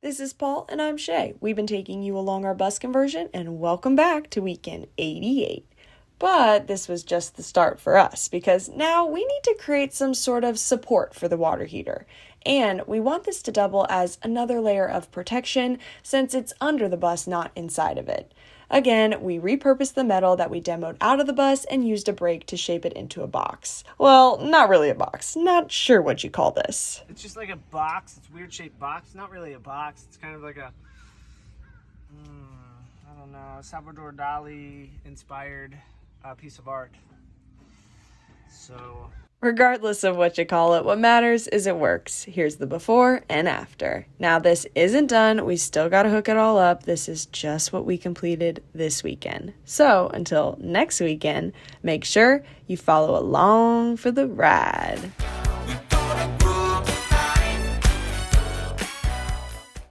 This is Paul and I'm Shay. We've been taking you along our bus conversion and welcome back to weekend 88. But this was just the start for us because now we need to create some sort of support for the water heater. And we want this to double as another layer of protection since it's under the bus, not inside of it. Again, we repurposed the metal that we demoed out of the bus and used a brake to shape it into a box. Well, not really a box. Not sure what you call this. It's just like a box. It's a weird shaped box. Not really a box. It's kind of like a, I don't know, Salvador Dali inspired piece of art. So Regardless of what you call it, what matters is it works. Here's the before and after. Now this isn't done. We still got to hook it all up. This is just what we completed this weekend. So until next weekend, make sure you follow along for the ride.